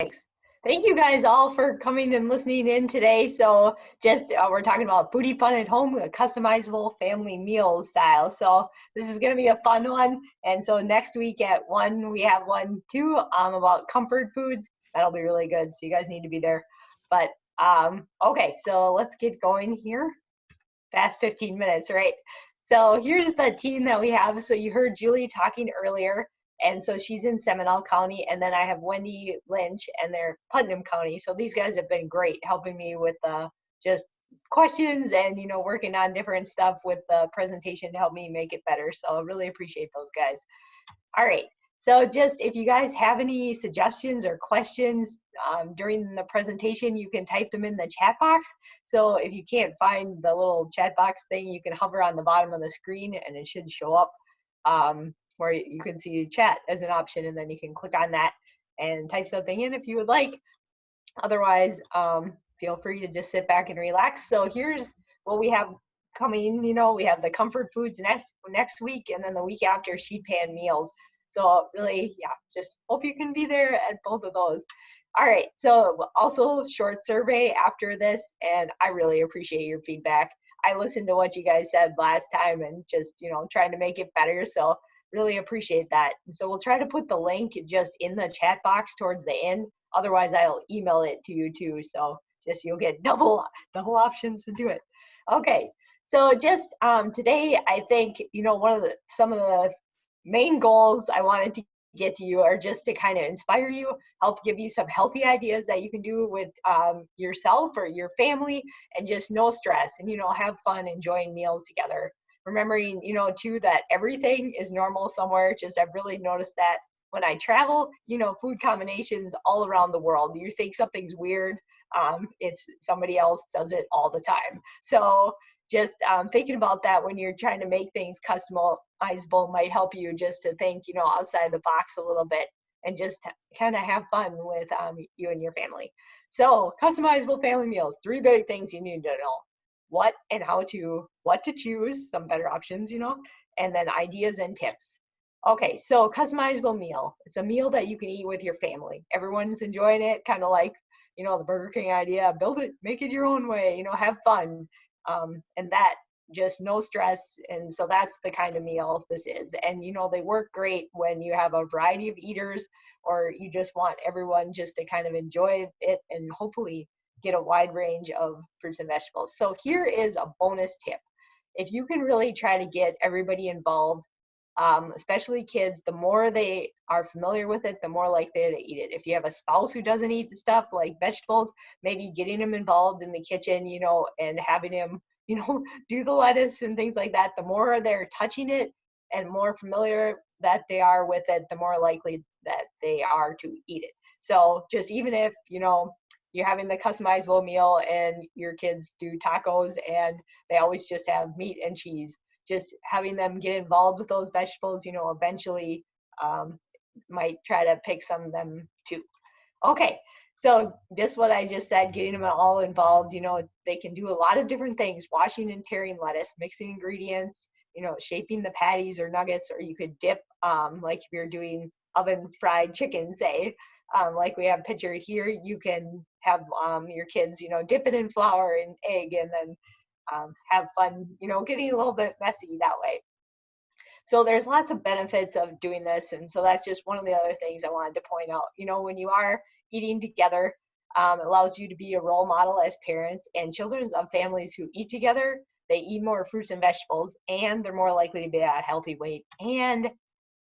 Thanks. Thank you guys all for coming and listening in today. So just we're talking about foodie fun at home, a customizable family meal style. So this is going to be a fun one. And so next week at 1, we have one too about comfort foods. That'll be really good. So you guys need to be there. But okay, so let's get going here. Fast 15 minutes, right? So here's the team that we have. So you heard Julie talking earlier, and so she's in Seminole County, and then I have Wendy Lynch, and they're Putnam County. So these guys have been great helping me with just questions and working on different stuff with the presentation to help me make it better. So I really appreciate those guys. All right. So just if you guys have any suggestions or questions during the presentation, you can type them in the chat box. So if you can't find the little chat box thing, you can hover on the bottom of the screen and it should show up where you can see chat as an option, and then you can click on that and type something in if you would like. Otherwise, feel free to just sit back and relax. So here's what we have coming. We have the comfort foods next week, and then the week after, sheet pan meals. So really, yeah, just hope you can be there at both of those. All right, so also short survey after this, and I really appreciate your feedback. I listened to what you guys said last time and just, trying to make it better. So really appreciate that. And so we'll try to put the link just in the chat box towards the end. Otherwise, I'll email it to you too. So just you'll get double options to do it. Okay, so just today, I think some of the main goals I wanted to get to you are just to kind of inspire you, help give you some healthy ideas that you can do with yourself or your family, and just no stress, and have fun enjoying meals together. Remembering too that everything is normal somewhere. Just I've really noticed that when I travel, food combinations all around the world. You think something's weird, it's somebody else does it all the time. So just thinking about that when you're trying to make things customizable might help you just to think, outside the box a little bit and just kind of have fun with you and your family. So customizable family meals, 3 big things you need to know. What and what to choose, some better options, and then ideas and tips. Okay, so customizable meal. It's a meal that you can eat with your family. Everyone's enjoying it, kind of like, the Burger King idea, build it, make it your own way, have fun. And that just no stress. And so that's the kind of meal this is. And, they work great when you have a variety of eaters, or you just want everyone just to kind of enjoy it and hopefully get a wide range of fruits and vegetables. So here is a bonus tip. If you can really try to get everybody involved, especially kids, the more they are familiar with it, the more likely to eat it. If you have a spouse who doesn't eat the stuff like vegetables, maybe getting them involved in the kitchen, and having them, do the lettuce and things like that, the more they're touching it and more familiar that they are with it, the more likely that they are to eat it. So just even if, you're having the customizable meal and your kids do tacos and they always just have meat and cheese, just having them get involved with those vegetables, eventually might try to pick some of them too. Okay, so just what I just said, getting them all involved, they can do a lot of different things, washing and tearing lettuce, mixing ingredients, shaping the patties or nuggets, or you could dip, like if you're doing oven fried chicken, say, like we have pictured here, you can have your kids, dip it in flour and egg, and then have fun, getting a little bit messy that way. So there's lots of benefits of doing this. And so that's just one of the other things I wanted to point out. When you are eating together, it allows you to be a role model as parents, and children of families who eat together, they eat more fruits and vegetables, and they're more likely to be at a healthy weight, and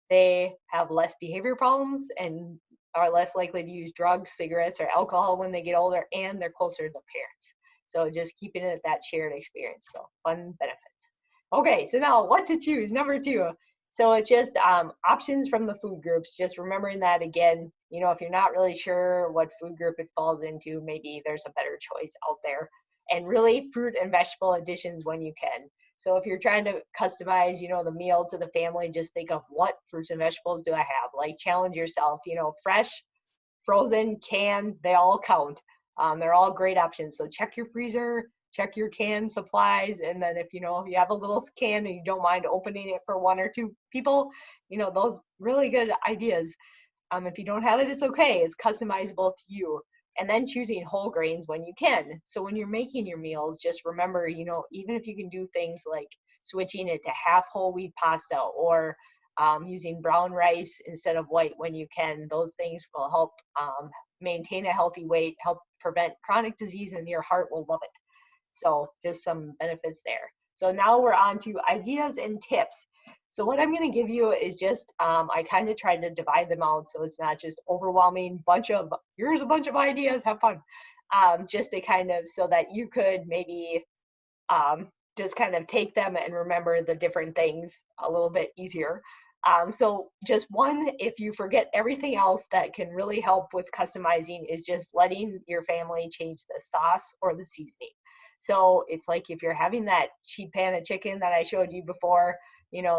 they have less behavior problems and are less likely to use drugs, cigarettes, or alcohol when they get older, and they're closer to the parents. So just keeping it that shared experience. So fun benefits. Okay, so now what to choose, number 2. So it's just options from the food groups, just remembering that again, if you're not really sure what food group it falls into, maybe there's a better choice out there. And really fruit and vegetable additions when you can. So if you're trying to customize, the meal to the family, just think of what fruits and vegetables do I have? Like challenge yourself, fresh, frozen, canned, they all count. They're all great options. So check your freezer, check your can supplies, and then if you have a little can and you don't mind opening it for 1 or 2 people, those really good ideas. If you don't have it, it's okay. It's customizable to you. And then choosing whole grains when you can. So when you're making your meals, just remember, even if you can do things like switching it to half whole wheat pasta or using brown rice instead of white when you can, those things will help maintain a healthy weight, help prevent chronic disease, and your heart will love it. So just some benefits there. So now we're on to ideas and tips. So what I'm going to give you is just, I kind of tried to divide them out so it's not just overwhelming here's a bunch of ideas, have fun. Just to kind of, so that you could maybe just kind of take them and remember the different things a little bit easier. So just one, if you forget everything else that can really help with customizing is just letting your family change the sauce or the seasoning. So it's like if you're having that cheap pan of chicken that I showed you before,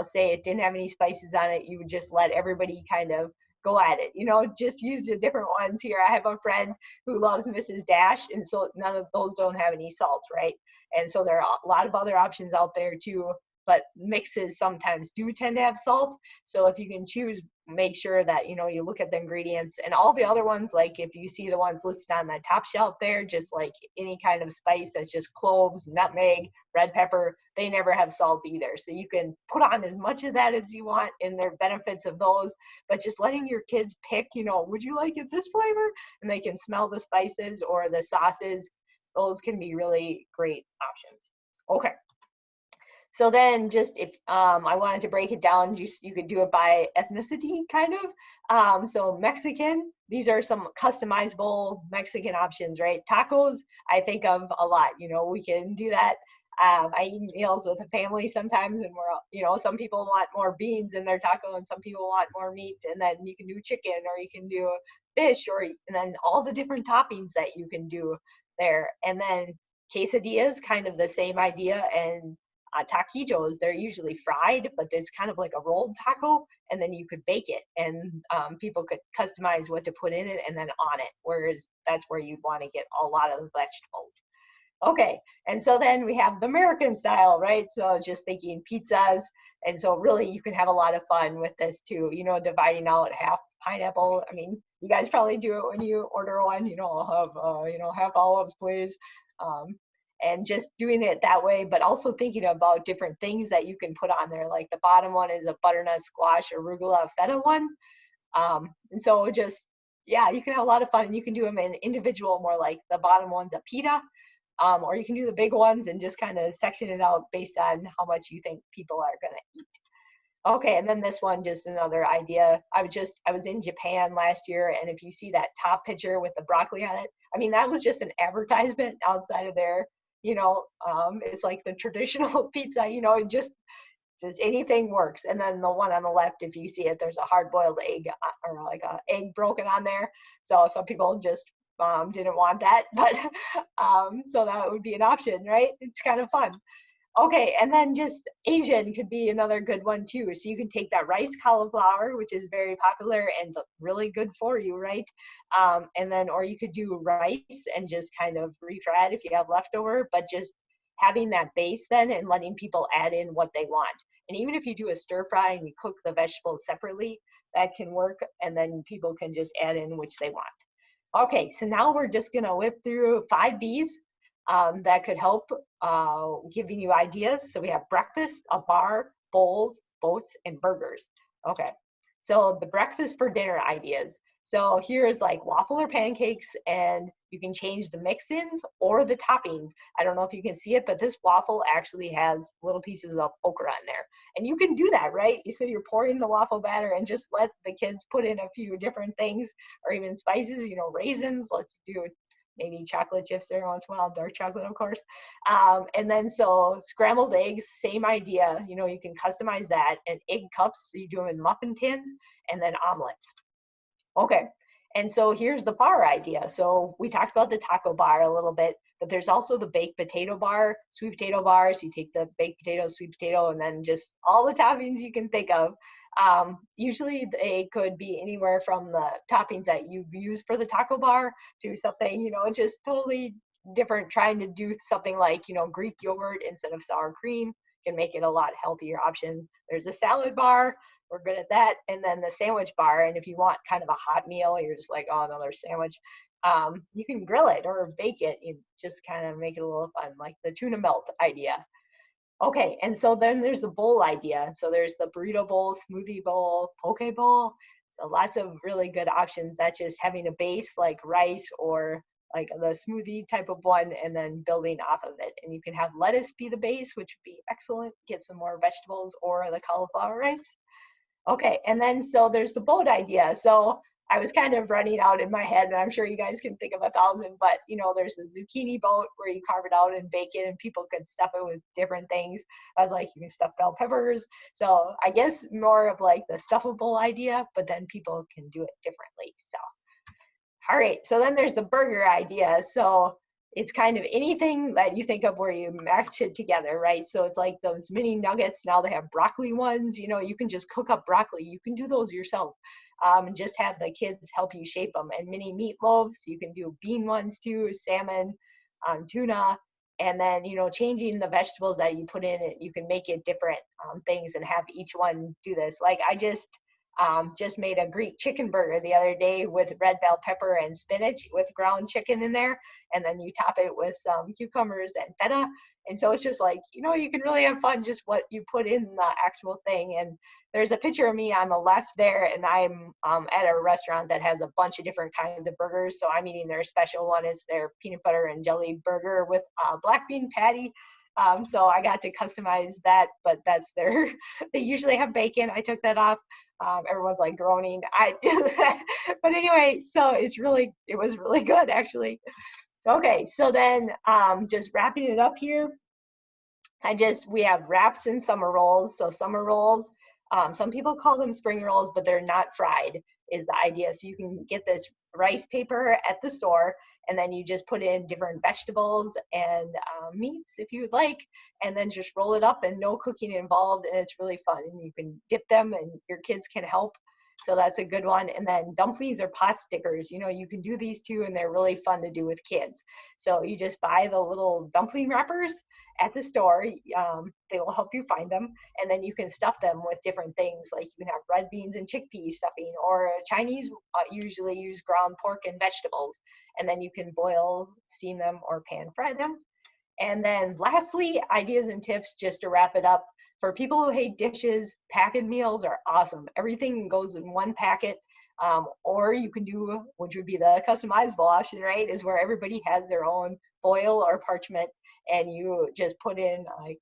say it didn't have any spices on it, you would just let everybody kind of go at it, just use the different ones here. I have a friend who loves Mrs. Dash, and so none of those don't have any salt, right? And so there are a lot of other options out there too, but mixes sometimes do tend to have salt. So if you can choose, make sure that, you look at the ingredients and all the other ones, like if you see the ones listed on the top shelf there, just like any kind of spice that's just cloves, nutmeg, red pepper, they never have salt either. So you can put on as much of that as you want and there are benefits of those, but just letting your kids pick, would you like it this flavor? And they can smell the spices or the sauces. Those can be really great options. Okay. So then just if I wanted to break it down, you could do it by ethnicity kind of. So Mexican, these are some customizable Mexican options, right? Tacos, I think of a lot, we can do that. I eat meals with a family sometimes and some people want more beans in their taco and some people want more meat, and then you can do chicken or you can do fish and then all the different toppings that you can do there. And then quesadillas, kind of the same idea, and taquitos, they're usually fried, but it's kind of like a rolled taco, and then you could bake it, and people could customize what to put in it and then on it, whereas that's where you'd want to get a lot of the vegetables. Okay, and so then we have the American style, right? So just thinking pizzas, and so really you can have a lot of fun with this too, dividing out half pineapple. I mean, you guys probably do it when you order one, I'll have, half olives, please. Um, and just doing it that way, but also thinking about different things that you can put on there. Like the bottom one is a butternut squash arugula feta one. And so just, yeah, you can have a lot of fun and you can do them in individual, more like the bottom one's a pita, or you can do the big ones and just kind of section it out based on how much you think people are going to eat. Okay, and then this one, just another idea. I was in Japan last year, and if you see that top picture with the broccoli on it, I mean, that was just an advertisement outside of there. It's like the traditional pizza, just anything works. And then the one on the left, if you see it, there's a hard-boiled egg or like a egg broken on there. So some people just didn't want that, but so that would be an option, right? It's kind of fun. Okay, and then just Asian could be another good one too. So you can take that rice cauliflower, which is very popular and really good for you, right? And then, or you could do rice and just kind of refry it if you have leftover, but just having that base then and letting people add in what they want. And even if you do a stir fry and you cook the vegetables separately, that can work. And then people can just add in which they want. Okay, so now we're just gonna whip through 5 Bs that could help giving you ideas. So we have breakfast, a bar, bowls, boats, and burgers. Okay, so the breakfast for dinner ideas. So here's like waffle or pancakes, and you can change the mix-ins or the toppings. I don't know if you can see it, but this waffle actually has little pieces of okra in there. And you can do that, right? So you're pouring the waffle batter and just let the kids put in a few different things or even spices, raisins. Let's do maybe chocolate chips every once in a while, dark chocolate, of course. And then so scrambled eggs, same idea. You can customize that. And egg cups, so you do them in muffin tins, and then omelets. Okay, and so here's the bar idea. So we talked about the taco bar a little bit, but there's also the baked potato bar, sweet potato bar. So you take the baked potato, sweet potato, and then just all the toppings you can think of. Usually they could be anywhere from the toppings that you use for the taco bar to something, just totally different, trying to do something like, Greek yogurt instead of sour cream can make it a lot healthier option. There's a salad bar. we're good at that. And then the sandwich bar, and if you want kind of a hot meal, you're just like, oh, another sandwich. You can grill it or bake it. You just kind of make it a little fun, like the tuna melt idea. Okay, and so then there's the bowl idea. So there's the burrito bowl, smoothie bowl, poke bowl. So lots of really good options. That's just having a base like rice or like the smoothie type of one and then building off of it. And you can have lettuce be the base, which would be excellent. Get some more vegetables or the cauliflower rice. Okay, and then so there's the boat idea. So I was kind of running out in my head, and I'm sure you guys can think of 1,000, but there's a zucchini boat where you carve it out and bake it, and people could stuff it with different things. I was like, you can stuff bell peppers. So I guess more of like the stuffable idea, but then people can do it differently. So all right, so then there's the burger idea. So it's kind of anything that you think of where you match it together, right? So it's like those mini nuggets. Now they have broccoli ones. You can just cook up broccoli. You can do those yourself, and just have the kids help you shape them. And mini meatloaves, you can do bean ones too, salmon, tuna, and then changing the vegetables that you put in it. You can make it different things and have each one do this. Like I just made a Greek chicken burger the other day with red bell pepper and spinach with ground chicken in there. And then you top it with some cucumbers and feta. And so it's just like, you can really have fun just what you put in the actual thing. And there's a picture of me on the left there, and I'm at a restaurant that has a bunch of different kinds of burgers. So I'm eating their special one. It's their peanut butter and jelly burger with black bean patty. So I got to customize that, but that's their, they usually have bacon. I took that off. Everyone's like groaning. But anyway, so it was really good actually. Okay, so then just wrapping it up here, we have wraps and summer rolls. So summer rolls, some people call them spring rolls, but they're not fried is the idea. So you can get this rice paper at the store, and then you just put in different vegetables and meats if you would like, and then just roll it up and no cooking involved, and it's really fun. And you can dip them and your kids can help. So that's a good one. And then dumplings or pot stickers, you can do these too, and they're really fun to do with kids. So you just buy the little dumpling wrappers at the store. They will help you find them, and then you can stuff them with different things. Like you can have red beans and chickpea stuffing, or Chinese usually use ground pork and vegetables, and then you can boil, steam them, or pan fry them. And then lastly, ideas and tips just to wrap it up. For people who hate dishes, packet meals are awesome. Everything goes in one packet. Or you can do, which would be the customizable option, right? Is where everybody has their own foil or parchment, and you just put in like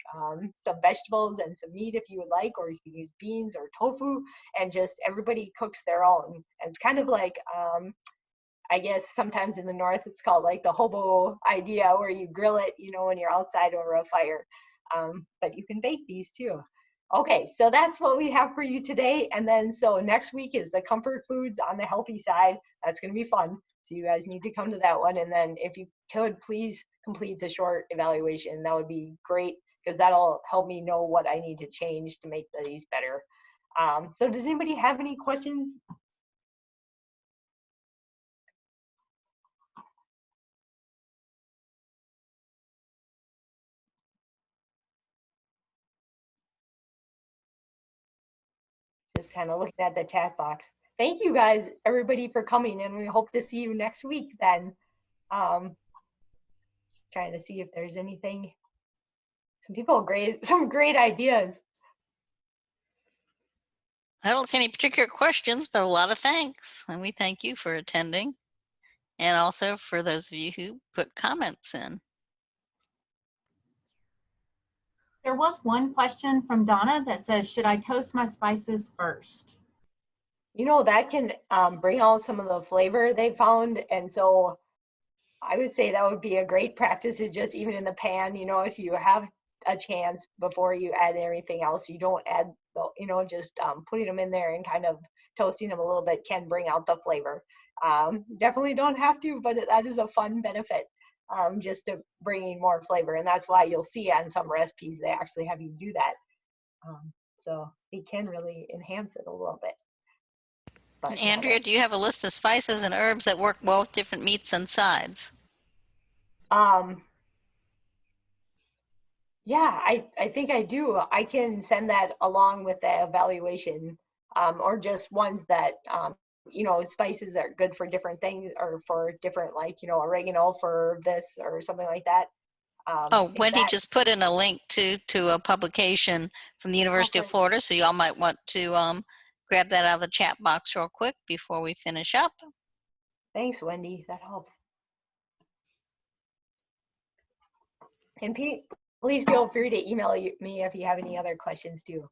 some vegetables and some meat if you would like, or you can use beans or tofu, and just everybody cooks their own. And it's kind of like I guess sometimes in the north it's called like the hobo idea, where you grill it, when you're outside over a fire. But you can bake these too. Okay, so that's what we have for you today. And then so next week is the comfort foods on the healthy side. That's going to be fun. So you guys need to come to that one. And then if you could please complete the short evaluation, that would be great, because that'll help me know what I need to change to make these better. So does anybody have any questions? Just kind of looking at the chat box. Thank you guys, everybody, for coming, and we hope to see you next week then. Just trying to see if there's anything. Some great ideas. I don't see any particular questions, but a lot of thanks. And we thank you for attending, and also for those of you who put comments in. There was one question from Donna that says, should I toast my spices first? That can bring out some of the flavor they found. And so I would say that would be a great practice, is just even in the pan, if you have a chance before you add anything else, you don't add, just putting them in there and kind of toasting them a little bit can bring out the flavor. Definitely don't have to, but that is a fun benefit, just to bringing more flavor. And that's why you'll see on some recipes, they actually have you do that. So it can really enhance it a little bit. But Andrea, do you have a list of spices and herbs that work well with different meats and sides? Yeah, I think I do. I can send that along with the evaluation. or just ones that, you know, spices that are good for different things or for different, like, you know, oregano for this or something like that. Oh, If Wendy that, just put in a link to a publication from the University of okay. Florida, so y'all might want to grab that out of the chat box real quick before we finish up. Thanks, Wendy. That helps. And Pete, please feel free to email me if you have any other questions too.